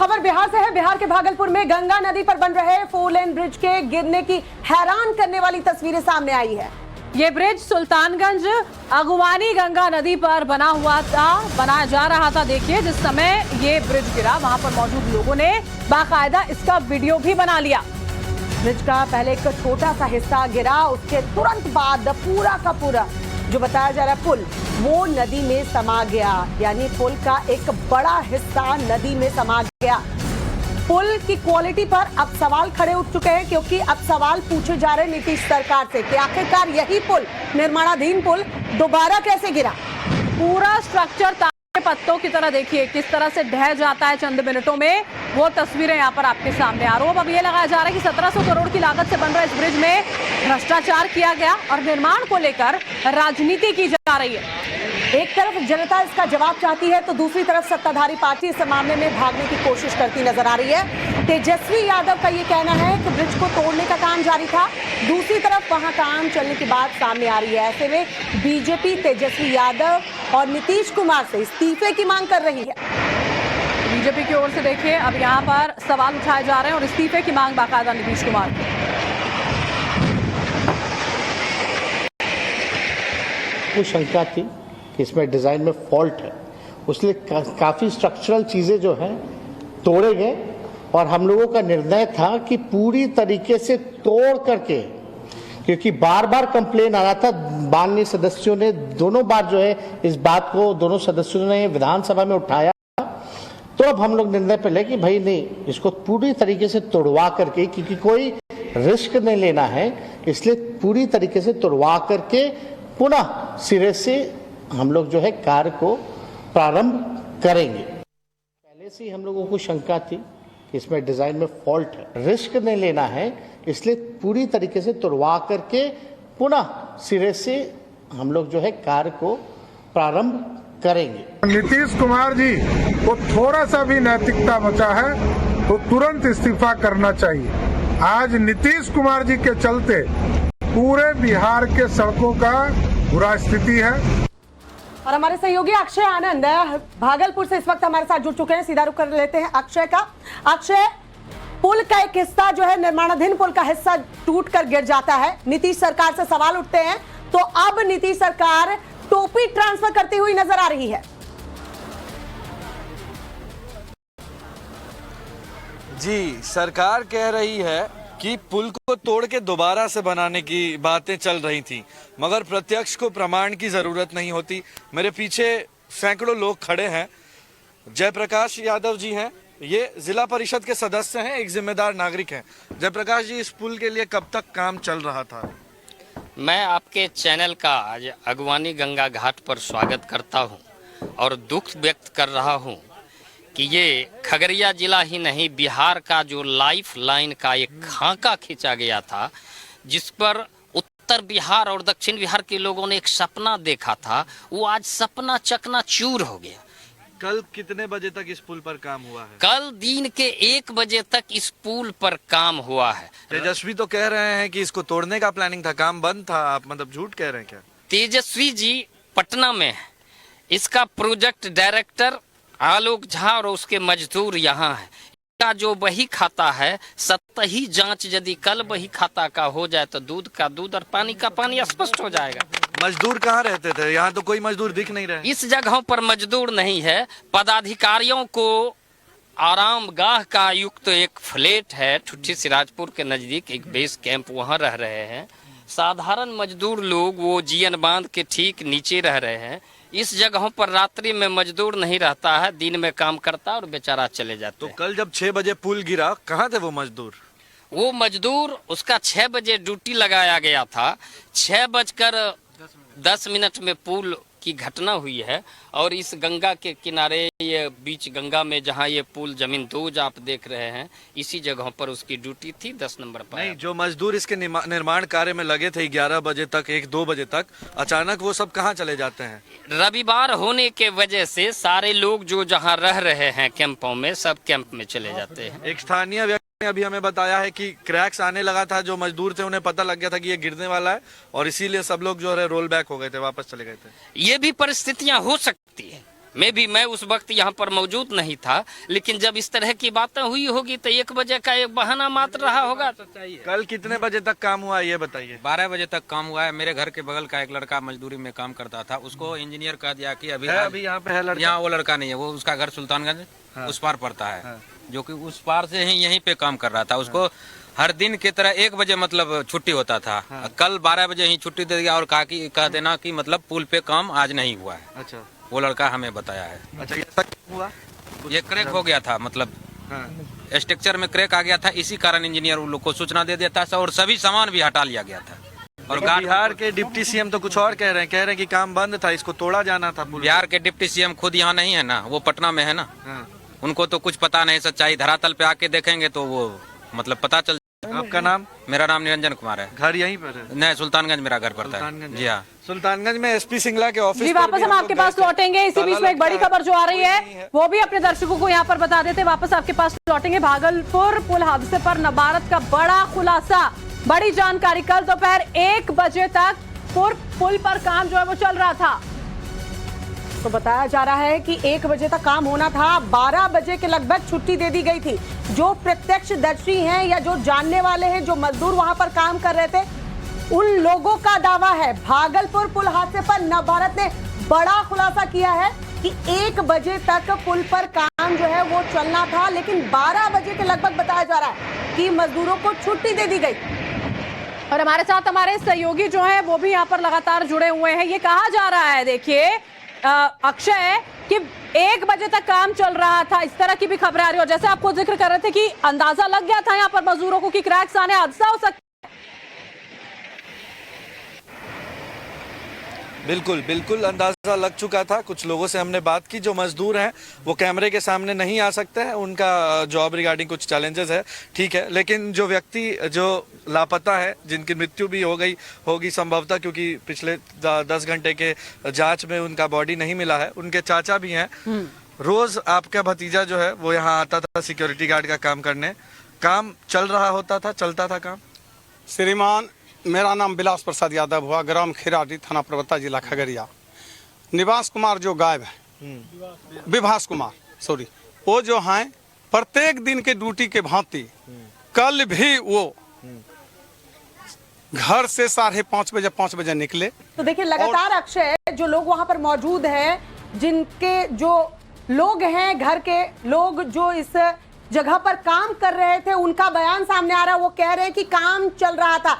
खबर बिहार से है। बिहार के भागलपुर में गंगा नदी पर बन रहे 4 लेन ब्रिज के गिरने की हैरान करने वाली तस्वीरें सामने आई है। ये ब्रिज सुल्तानगंज अगवानी गंगा नदी पर बनाया जा रहा था। देखिए, जिस समय ये ब्रिज गिरा वहां पर मौजूद लोगों ने बाकायदा इसका वीडियो भी बना लिया। ब्रिज का पहले एक छोटा सा हिस्सा गिरा, उसके तुरंत बाद पूरा का पूरा जो बताया जा रहा है पुल वो नदी में समा गया, यानी पुल का एक बड़ा हिस्सा नदी में समा गया। पुल की क्वालिटी पर अब सवाल खड़े उठ चुके हैं, क्योंकि अब सवाल पूछे जा रहे हैं नीतीश सरकार से कि आखिरकार यही पुल, निर्माणाधीन पुल, दोबारा कैसे गिरा। पूरा स्ट्रक्चर तार के पत्तों की तरह देखिए किस तरह से ढह जाता है चंद मिनटों में। वो तस्वीरें यहाँ पर आपके सामने। आरोप अब ये लगाया जा रहा है कि 1700 करोड़ की लागत से बन रहे इस ब्रिज में भ्रष्टाचार किया गया और निर्माण को लेकर राजनीति की जा रही है। एक तरफ जनता इसका जवाब चाहती है, तो दूसरी तरफ सत्ताधारी पार्टी इस मामले में भागने की कोशिश करती नजर आ रही है। तेजस्वी यादव का ये कहना है कि ब्रिज को तोड़ने का काम जारी था, दूसरी तरफ वहां काम चलने की बात सामने आ रही है। ऐसे में बीजेपी तेजस्वी यादव और नीतीश कुमार से इस्तीफे की मांग कर रही है। बीजेपी की ओर से देखिए अब यहाँ पर सवाल उठाए जा रहे हैं और इस्तीफे की मांग बाकायदा नीतीश कुमार की। वो शंका थी कि इसमें डिज़ाइन में फॉल्ट है, उसलिए काफ़ी स्ट्रक्चरल चीज़ें जो हैं तोड़े गए और हम लोगों का निर्णय था कि पूरी तरीके से तोड़ करके, क्योंकि बार बार कंप्लेन आ रहा था, माननीय सदस्यों ने दोनों बार जो है इस बात को दोनों सदस्यों ने विधानसभा में उठाया, तो अब हम लोग निर्णय पे ले कि भाई नहीं, इसको पूरी तरीके से तोड़वा करके, क्योंकि कोई रिस्क नहीं लेना है, इसलिए पूरी तरीके से तोड़वा करके पुनः सिरे से हम लोग जो है कार्य को प्रारंभ करेंगे। पहले से ही हम लोगों को शंका थी कि इसमें डिजाइन में फॉल्ट है, रिस्क नहीं लेना है, इसलिए पूरी तरीके से तोड़वा करके पुनः सिरे से हम लोग जो है कार्य को प्रारंभ करेंगे। नीतीश कुमार जी को थोड़ा सा भी नैतिकता बचा है तो तुरंत इस्तीफा करना चाहिए। आज नीतीश कुमार जी के चलते पूरे बिहार के सड़कों का बुरा स्थिति है। और हमारे सहयोगी अक्षय आनंद भागलपुर से इस वक्त हमारे साथ जुड़ चुके हैं। सीधा रुख कर लेते हैं अक्षय का। अक्षय, पुल का एक हिस्सा जो है, निर्माणाधीन पुल का हिस्सा टूट कर गिर जाता है, नीतीश सरकार से सवाल उठते हैं, तो अब नीतीश सरकार टोपी ट्रांसफर करती हुई नजर आ रही है। जी, सरकार कह रही है कि पुल को तोड़ के दोबारा से बनाने की बातें चल रही थी, मगर प्रत्यक्ष को प्रमाण की जरूरत नहीं होती। मेरे पीछे सैकड़ों लोग खड़े हैं। जयप्रकाश यादव जी हैं, ये जिला परिषद के सदस्य हैं, एक जिम्मेदार नागरिक हैं। जयप्रकाश जी, इस पुल के लिए कब तक काम चल रहा था? मैं आपके चैनल का आज अगवानी गंगा घाट पर स्वागत करता हूं और दुख व्यक्त कर रहा हूं कि ये खगड़िया जिला ही नहीं, बिहार का जो लाइफ लाइन का एक खाका खींचा गया था, जिस पर उत्तर बिहार और दक्षिण बिहार के लोगों ने एक सपना देखा था, वो आज सपना चकनाचूर हो गया। कल कितने बजे तक इस पुल पर काम हुआ है? कल दिन के 1 बजे तक इस पुल पर काम हुआ है। तेजस्वी तो कह रहे हैं कि इसको तोड़ने का प्लानिंग था, काम बंद था। आप मतलब झूठ कह रहे हैं क्या? तेजस्वी जी पटना में है, इसका प्रोजेक्ट डायरेक्टर आलोक झा और उसके मजदूर यहाँ है। इसका जो बही खाता है, सतही जांच यदि कल बही खाता का हो जाए तो दूध का दूध और पानी का पानी स्पष्ट हो जाएगा। मजदूर कहाँ रहते थे? यहाँ तो कोई मजदूर दिख नहीं रहे। इस जगहों पर मजदूर नहीं है। पदाधिकारियों को आराम गाह का युक्त एक फ्लैट है ठुट्ठी सिराजपुर के नजदीक, एक बेस कैंप, वहाँ रह रहे हैं। साधारण मजदूर लोग वो जीएन बांध के ठीक नीचे रह रहे हैं। इस जगहों पर रात्रि में मजदूर नहीं रहता है, दिन में काम करता है और बेचारा चले जाते तो हैं। कल जब 6 बजे पुल गिरा, कहाँ थे वो मजदूर? वो मजदूर, उसका 6 बजे ड्यूटी लगाया गया था। 6:10 में पुल की घटना हुई है और इस गंगा के किनारे, ये बीच गंगा में जहाँ ये पुल जमीन दोज आप देख रहे हैं, इसी जगहों पर उसकी ड्यूटी थी 10 नंबर पर। नहीं, जो मजदूर इसके निर्माण कार्य में लगे थे 11 बजे तक, 1-2 बजे तक, अचानक वो सब कहाँ चले जाते हैं? रविवार होने के वजह से सारे लोग जो जहाँ रह रहे हैं कैंपों में, सब कैंप में चले जाते हैं। एक स्थानीय व्यक्ति ने अभी हमें बताया है कि क्रैक्स आने लगा था, जो मजदूर थे उन्हें पता लग गया था कि ये गिरने वाला है और इसीलिए सब लोग जो है रोल बैक हो गए थे, वापस चले गए थे। ये भी परिस्थितियां हो सकती है। मैं उस वक्त यहाँ पर मौजूद नहीं था, लेकिन जब इस तरह की बातें हुई होगी तो 1 बजे का एक बहाना मात्र रहा होगा। कल कितने बजे तक काम हुआ ये बताइए। 12 बजे तक काम हुआ है। मेरे घर के बगल का एक लड़का मजदूरी में काम करता था, उसको इंजीनियर कह दिया कि अभी यहाँ पे है लड़का। यहाँ वो लड़का नहीं है, वो उसका घर सुल्तानगंज उस पार पड़ता है, जो कि उस पार से ही यहीं पे काम कर रहा था। उसको हर दिन की तरह 1 बजे मतलब छुट्टी होता था। कल 12 बजे ही छुट्टी दे दिया और कह देना कि मतलब पुल पे काम आज नहीं हुआ है। अच्छा, वो लड़का हमें बताया है। अच्छा, ये सच हुआ? ये क्रैक हो गया था, मतलब स्ट्रक्चर में क्रैक आ गया था, इसी कारण इंजीनियर उन लोग को सूचना दे दिया था और सभी सामान भी हटा लिया गया था। और बिहार के डिप्टी सीएम तो कुछ और कह रहे हैं कि काम बंद था, इसको तोड़ा जाना था। बिहार के डिप्टी सीएम खुद यहाँ नहीं है ना, वो पटना में है ना। उनको तो कुछ पता नहीं, सच्चाई धरातल पे आके देखेंगे तो वो मतलब पता चल। आपका नाम? मेरा नाम निरंजन कुमार है। घर यहीं पर है? नहीं, सुल्तानगंज मेरा घर पड़ता है। जी हाँ, सुल्तानगंज में एसपी सिंगला के ऑफिस। जी, वापस हम आपके पास लौटेंगे। इसी बीच में एक बड़ी खबर जो आ रही है वो भी अपने दर्शकों को यहाँ पर बता देते, वापस आपके पास लौटेंगे। भागलपुर पुल हादसे पर नबारद का बड़ा खुलासा, बड़ी जानकारी। कल दोपहर 1 बजे तक पुल पर काम जो है वो चल रहा था। तो बताया जा रहा है कि 1 बजे तक काम होना था, 12 बजे के लगभग छुट्टी दे दी गई थी। जो प्रत्यक्षदर्शी हैं या जो जानने वाले हैं, जो मजदूर वहां पर काम कर रहे थे, उन लोगों का दावा है। भागलपुर पुल हादसे पर नवभारत ने बड़ा खुलासा किया है कि 1 बजे तक पुल पर काम जो है वो चलना था, लेकिन 12 बजे के लगभग बताया जा रहा है कि मजदूरों को छुट्टी दे दी गई। और हमारे साथ हमारे सहयोगी जो है वो भी यहाँ पर लगातार जुड़े हुए हैं। ये कहा जा रहा है, देखिए अक्षय, कि 1 बजे तक काम चल रहा था, इस तरह की भी खबरें आ रही है। और जैसे आपको जिक्र कर रहे थे कि अंदाजा लग गया था यहाँ पर मजदूरों को कि क्रैक्स आने हादसा हो सकता। बिल्कुल बिल्कुल अंदाजा लग चुका था। कुछ लोगों से हमने बात की, जो मजदूर हैं वो कैमरे के सामने नहीं आ सकते हैं, उनका जॉब रिगार्डिंग कुछ चैलेंजेस है, ठीक है। लेकिन जो व्यक्ति जो लापता है, जिनकी मृत्यु भी हो गई होगी संभवतः, क्योंकि पिछले 10 घंटे के जांच में उनका बॉडी नहीं मिला है, उनके चाचा भी हैं। रोज आपका भतीजा जो है वो यहाँ आता था सिक्योरिटी गार्ड का काम करने। काम चल रहा होता था, चलता था काम। श्रीमान, मेरा नाम विलास प्रसाद यादव हुआ, ग्राम खिराडी, थाना परबत्ता, जिला खगड़िया। निवास कुमार जो गायब है, विभास कुमार सॉरी, वो जो हैं प्रत्येक दिन के ड्यूटी के भांति कल भी वो घर से 5:30 बजे निकले। तो देखिए लगातार अक्षय, जो लोग वहां पर मौजूद हैं, जिनके जो लोग हैं, घर के लोग जो इस जगह पर काम कर रहे थे, उनका बयान सामने आ रहा है। वो कह रहे हैं कि काम चल रहा था,